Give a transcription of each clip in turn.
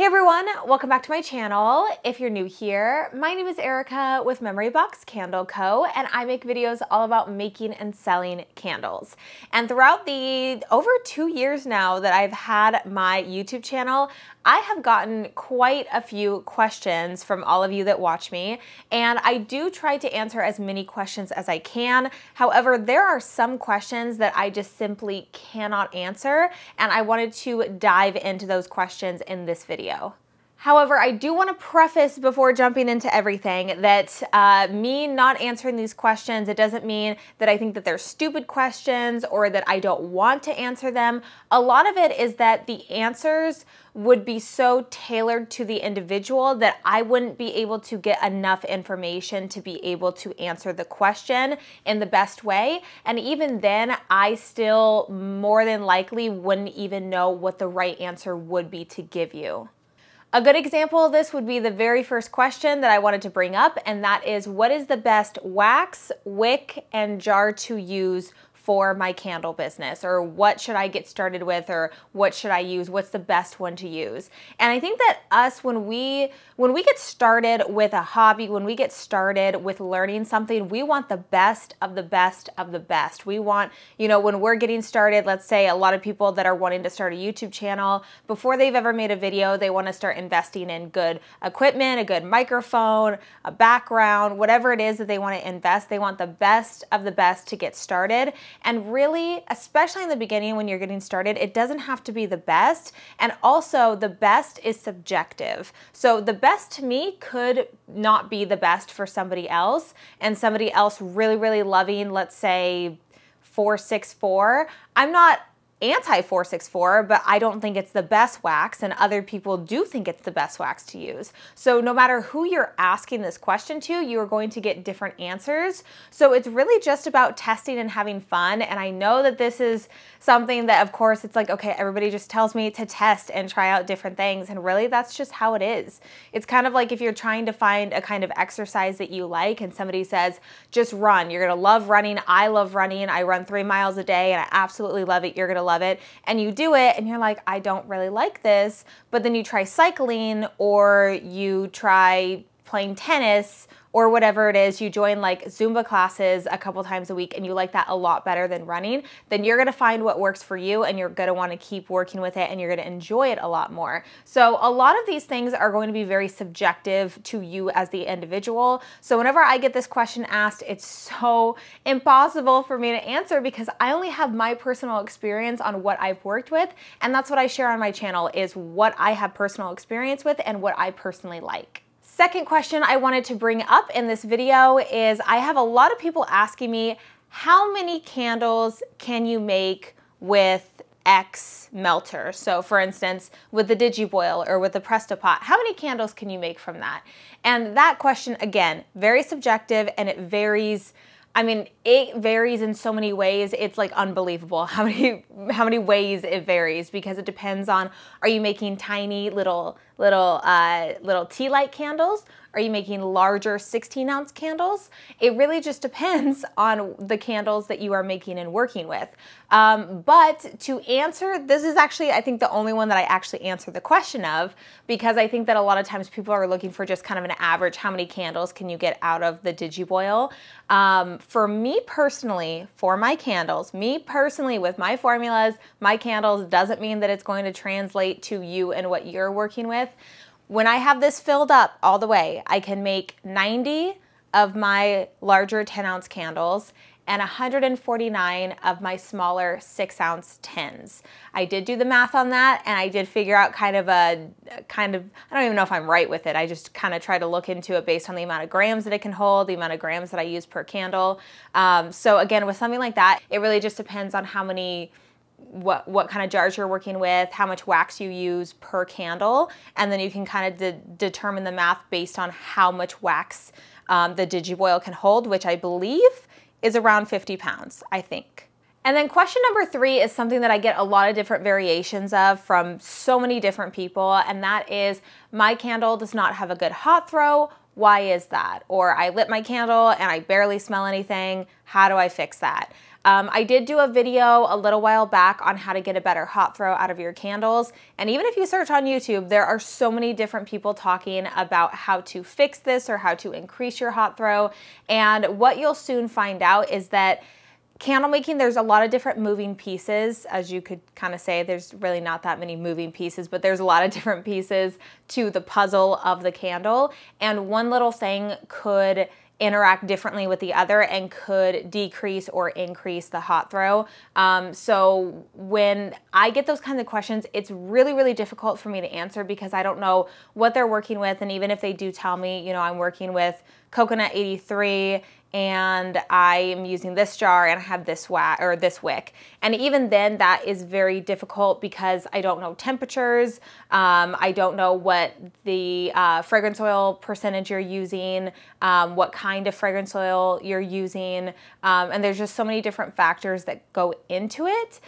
everyone, welcome back to my channel. If you're new here, my name is Erica with Memory Box Candle Co. and I make videos all about making and selling candles. And throughout the over 2 years now that I've had my YouTube channel, I have gotten quite a few questions from all of you that watch me, and I do try to answer as many questions as I can. However, there are some questions that I just simply cannot answer, and I wanted to dive into those questions in this video. However, I do want to preface before jumping into everything that me not answering these questions, it doesn't mean that I think that they're stupid questions or that I don't want to answer them. A lot of it is that the answers would be so tailored to the individual that I wouldn't be able to get enough information to be able to answer the question in the best way. And even then, I still more than likely wouldn't even know what the right answer would be to give you. A good example of this would be the very first question that I wanted to bring up, and that is, what is the best wax, wick, and jar to use for my candle business? Or what should I get started with? Or what should I use? What's the best one to use? And I think that when we get started with a hobby, when we get started with learning something, we want the best of the best of the best. We want, when we're getting started, let's say a lot of people that are wanting to start a YouTube channel, before they've ever made a video, they want to start investing in good equipment, a good microphone, a background, whatever it is that they want to invest. They want the best of the best to get started. And really, especially in the beginning when you're getting started, it doesn't have to be the best. And also, the best is subjective. So the best to me could not be the best for somebody else, and somebody else really, really loving, let's say, 464. I'm not anti-464, but I don't think it's the best wax, and other people do think it's the best wax to use. So no matter who you're asking this question to, you are going to get different answers. So it's really just about testing and having fun. And I know that this is something that, of course, it's like, okay, everybody just tells me to test and try out different things. And really, that's just how it is. It's kind of like if you're trying to find a kind of exercise that you like and somebody says, just run. You're going to love running. I love running. I run 3 miles a day and I absolutely love it. You're going to love it. And you do it and you're like, I don't really like this. But then you try cycling, or you try playing tennis, or whatever it is, you join like Zumba classes a couple times a week and you like that a lot better than running, then you're gonna find what works for you and you're gonna wanna keep working with it and you're gonna enjoy it a lot more. So a lot of these things are going to be very subjective to you as the individual. So whenever I get this question asked, it's so impossible for me to answer because I only have my personal experience on what I've worked with, and that's what I share on my channel, is what I have personal experience with and what I personally like. Second question I wanted to bring up in this video is, I have a lot of people asking me, how many candles can you make with X melter? So for instance, with the DigiBoil or with the Presto Pot, how many candles can you make from that? And that question, again, very subjective, and it varies. I mean, it varies in so many ways. It's like unbelievable how many ways it varies, because it depends on, are you making tiny little tea light candles? Are you making larger 16-ounce candles? It really just depends on the candles that you are making and working with. But to answer, this is actually, I think, the only one that I actually answer the question of, because I think that a lot of times people are looking for just kind of an average, how many candles can you get out of the DigiBoil? For me personally, for my candles, me personally with my formulas, my candles, doesn't mean that it's going to translate to you and what you're working with. When I have this filled up all the way, I can make 90 of my larger 10-ounce candles and 149 of my smaller 6-ounce tins. I did do the math on that, and I did figure out I don't even know if I'm right with it. I just kind of try to look into it based on the amount of grams that it can hold, the amount of grams that I use per candle. So again, with something like that, it really just depends on how many, what kind of jars you're working with, how much wax you use per candle, and then you can kind of determine the math based on how much wax the DigiBoil can hold, which I believe is around 50 pounds, I think. And then question number 3 is something that I get a lot of different variations of from so many different people, and that is, my candle does not have a good hot throw. Why is that? Or I lit my candle and I barely smell anything. How do I fix that? I did do a video a little while back on how to get a better hot throw out of your candles. And even if you search on YouTube, there are so many different people talking about how to fix this or how to increase your hot throw. And what you'll soon find out is that candle making, there's a lot of different moving pieces. As you could kind of say, there's really not that many moving pieces, but there's a lot of different pieces to the puzzle of the candle. And one little thing could interact differently with the other and could decrease or increase the hot throw. So when I get those kinds of questions, it's really, really difficult for me to answer because I don't know what they're working with. And even if they do tell me, you know, I'm working with coconut 83 and I am using this jar and I have this wick. And even then that is very difficult because I don't know temperatures. I don't know what the fragrance oil percentage you're using, what kind of fragrance oil you're using. And there's just so many different factors that go into it.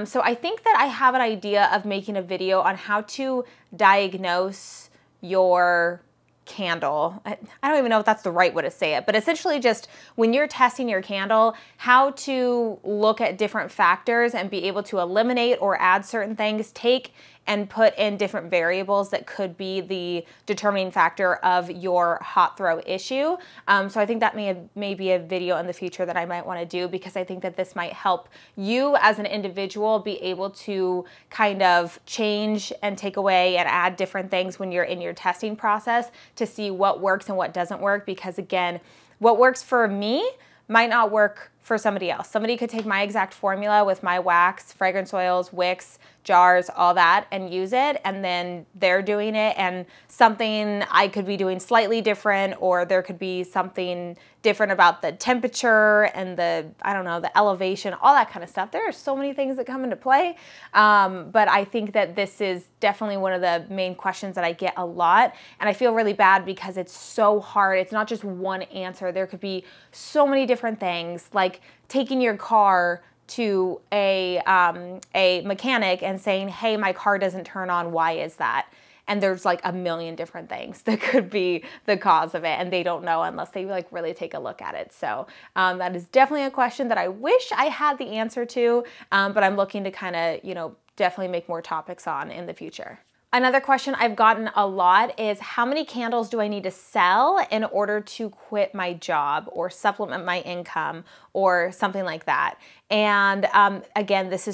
So I think that I have an idea of making a video on how to diagnose your candle. I don't even know if that's the right way to say it, but essentially just when you're testing your candle, how to look at different factors and be able to eliminate or add certain things, take and put in different variables that could be the determining factor of your hot throw issue. So I think that may be a video in the future that I might want to do because I think that this might help you as an individual be able to kind of change and take away and add different things when you're in your testing process to see what works and what doesn't work. Because again, what works for me might not work for somebody else. Somebody could take my exact formula with my wax, fragrance oils, wicks, jars, all that, and use it, and then they're doing it, and something I could be doing slightly different, or there could be something different about the temperature and the, I don't know, the elevation, all that kind of stuff. There are so many things that come into play, but I think that this is definitely one of the main questions that I get a lot, and I feel really bad because it's so hard. It's not just one answer. There could be so many different things, like taking your car to a mechanic and saying, hey, my car doesn't turn on, why is that? And there's like a million different things that could be the cause of it, and they don't know unless they like really take a look at it. So that is definitely a question that I wish I had the answer to, but I'm looking to kind of, you know, definitely make more topics on in the future. Another question I've gotten a lot is how many candles do I need to sell in order to quit my job or supplement my income or something like that? And again, this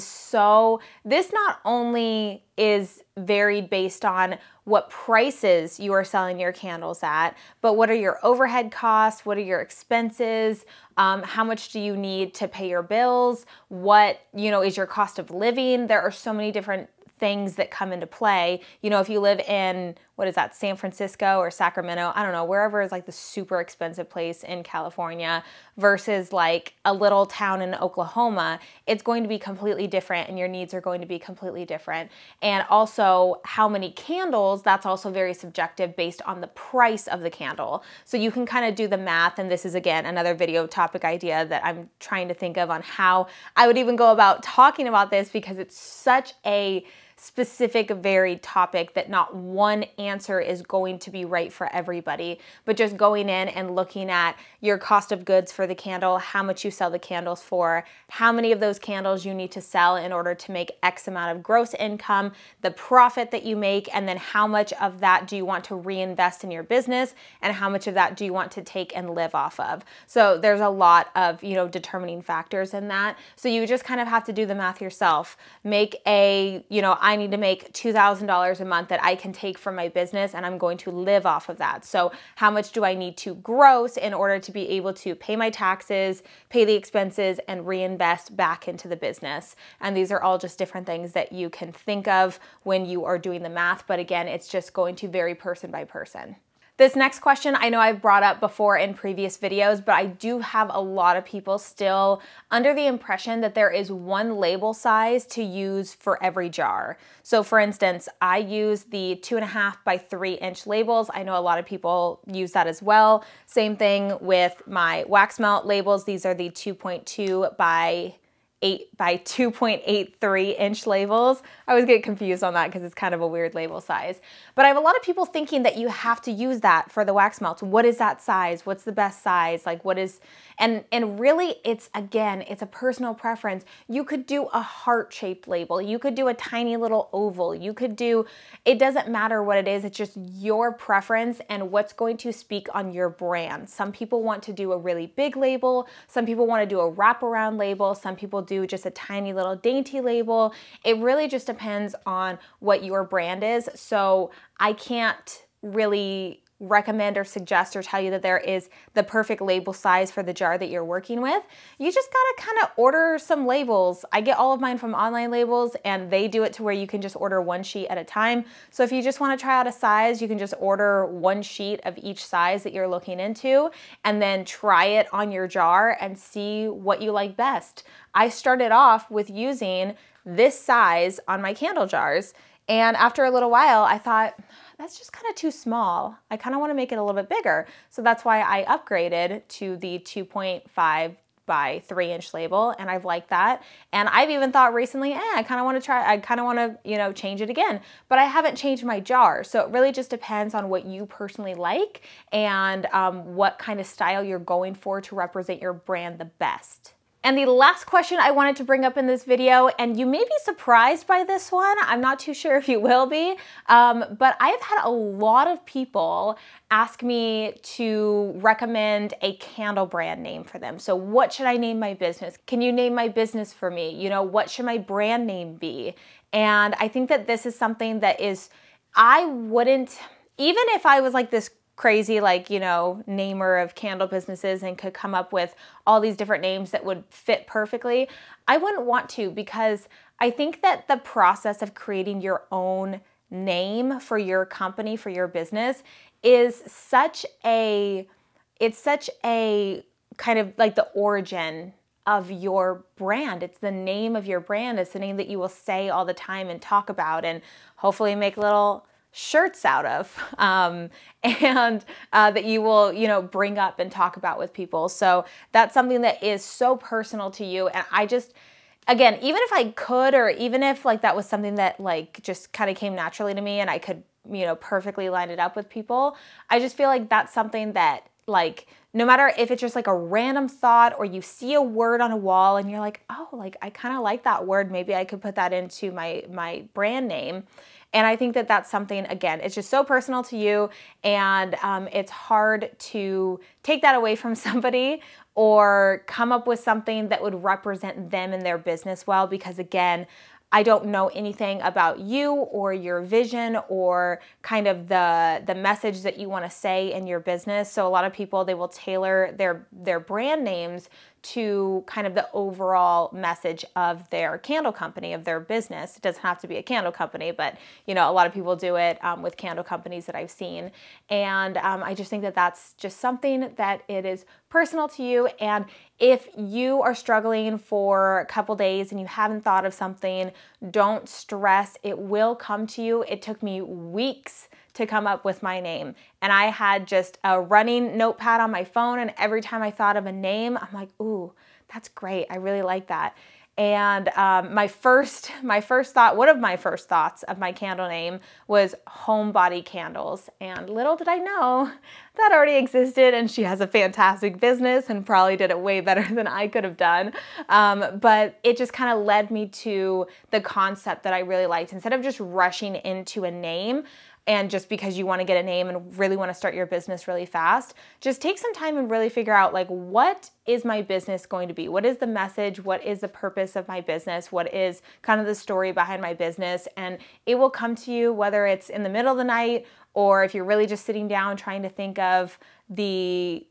not only is varied based on what prices you are selling your candles at, but what are your overhead costs? What are your expenses? How much do you need to pay your bills? What, you know, is your cost of living? There are so many different things that come into play. You know, if you live in, what is that, San Francisco or Sacramento, I don't know, wherever is like the super expensive place in California versus like a little town in Oklahoma, it's going to be completely different and your needs are going to be completely different. And also how many candles, that's also very subjective based on the price of the candle. So you can kind of do the math, and this is again another video topic idea that I'm trying to think of on how I would even go about talking about this, because it's such a specific, varied topic that not one answer is going to be right for everybody, but just going in and looking at your cost of goods for the candle, how much you sell the candles for, how many of those candles you need to sell in order to make X amount of gross income, the profit that you make, and then how much of that do you want to reinvest in your business, and how much of that do you want to take and live off of. So there's a lot of, you know, determining factors in that. So you just kind of have to do the math yourself. Make a, you know, I need to make $2,000 a month that I can take from my business and I'm going to live off of that. So how much do I need to gross in order to be able to pay my taxes, pay the expenses, and reinvest back into the business? And these are all just different things that you can think of when you are doing the math. But again, it's just going to vary person by person. This next question I know I've brought up before in previous videos, but I do have a lot of people still under the impression that there is one label size to use for every jar. So for instance, I use the 2.5 by 3 inch labels. I know a lot of people use that as well. Same thing with my wax melt labels. These are the 2.2 by 8 by 2.83 inch labels. I always get confused on that because it's kind of a weird label size. But I have a lot of people thinking that you have to use that for the wax melts. What is that size? What's the best size? Like what is, and really it's, again, it's a personal preference. You could do a heart-shaped label. You could do a tiny little oval. You could do, it doesn't matter what it is. It's just your preference and what's going to speak on your brand. Some people want to do a really big label. Some people want to do a wraparound label. Some people do just a tiny little dainty label. It really just depends on what your brand is. So I can't really recommend or suggest or tell you that there is the perfect label size for the jar that you're working with. You just gotta kind of order some labels. I get all of mine from Online Labels, and they do it to where you can just order one sheet at a time. So if you just want to try out a size, you can just order one sheet of each size that you're looking into and then try it on your jar and see what you like best. I started off with using this size on my candle jars, and after a little while I thought, that's just kind of too small. I kind of want to make it a little bit bigger. So that's why I upgraded to the 2.5 by 3 inch label, and I've liked that. And I've even thought recently, I kind of want to try, I kind of want to, you know, change it again, but I haven't changed my jar. So it really just depends on what you personally like and what kind of style you're going for to represent your brand the best. And the last question I wanted to bring up in this video, and you may be surprised by this one, I'm not too sure if you will be, but I've had a lot of people ask me to recommend a candle brand name for them. So what should I name my business? Can you name my business for me? You know, what should my brand name be? And I think that this is something that is, I wouldn't, even if I was like this crazy, like, you know, namer of candle businesses and could come up with all these different names that would fit perfectly, I wouldn't want to, because I think that the process of creating your own name for your company, for your business, is such a, it's such a kind of like the origin of your brand. It's the name of your brand. It's the name that you will say all the time and talk about and hopefully make little shirts out of, and that you will, you know, bring up and talk about with people. So that's something that is so personal to you. And I just, again, even if I could, or even if like that was something that like just kind of came naturally to me and I could, you know, perfectly line it up with people, I just feel like that's something that, like, no matter if it's just like a random thought or you see a word on a wall and you're like, oh, like I kind of like that word, maybe I could put that into my brand name. And I think that that's something, again, it's just so personal to you, and it's hard to take that away from somebody or come up with something that would represent them and their business well, because again, I don't know anything about you or your vision or kind of the message that you want to say in your business. So a lot of people, they will tailor their brand names to kind of the overall message of their candle company, of their business. It doesn't have to be a candle company, but you know, a lot of people do it with candle companies that I've seen. And I just think that that's just something that it is personal to you. And if you are struggling for a couple days and you haven't thought of something, don't stress. It will come to you. It took me weeks to come up with my name. And I had just a running notepad on my phone, and every time I thought of a name, I'm like, ooh, that's great. I really like that. And my first thought, one of my first thoughts of my candle name was Homebody Candles. And little did I know that already existed, and she has a fantastic business and probably did it way better than I could have done. But it just kind of led me to the concept that I really liked. Instead of just rushing into a name, and just because you want to get a name and really want to start your business really fast, just take some time and really figure out, like, what is my business going to be? What is the message? What is the purpose of my business? What is kind of the story behind my business? And it will come to you, whether it's in the middle of the night or if you're really just sitting down trying to think of the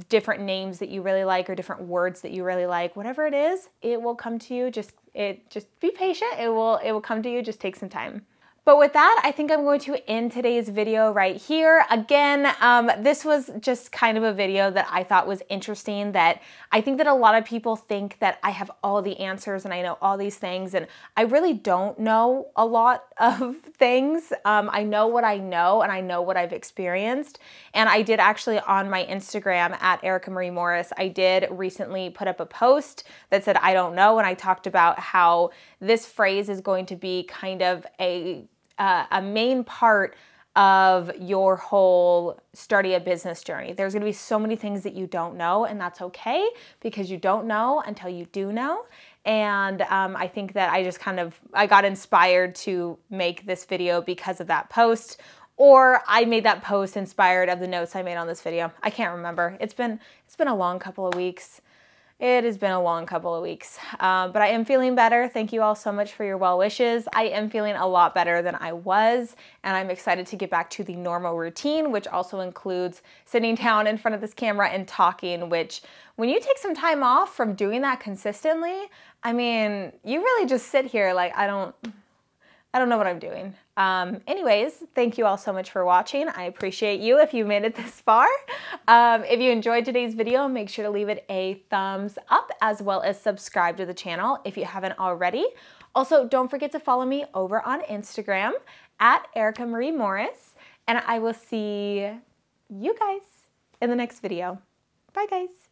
different names that you really like or different words that you really like. Whatever it is, it will come to you. Just be patient. It will come to you. Just take some time. But with that, I think I'm going to end today's video right here. Again, this was just kind of a video that I thought was interesting, that I think that a lot of people think that I have all the answers and I know all these things, and I really don't know a lot of things. I know what I know and I know what I've experienced. And I did actually on my Instagram at Erica Marie Morris, I did recently put up a post that said, I don't know. And I talked about how this phrase is going to be kind of a main part of your whole starting a business journey. There's gonna be so many things that you don't know, and that's okay, because you don't know until you do know. And I think that I got inspired to make this video because of that post, or I made that post inspired of the notes I made on this video. I can't remember. It's been a long couple of weeks. It has been a long couple of weeks, but I am feeling better. Thank you all so much for your well wishes. I am feeling a lot better than I was, and I'm excited to get back to the normal routine, which also includes sitting down in front of this camera and talking, which when you take some time off from doing that consistently, I mean, you really just sit here like, I don't know what I'm doing. Anyways, thank you all so much for watching. I appreciate you if you made it this far. If you enjoyed today's video, make sure to leave it a thumbs up, as well as subscribe to the channel if you haven't already. Also, don't forget to follow me over on Instagram at Erica Marie Morris, and I will see you guys in the next video. Bye guys.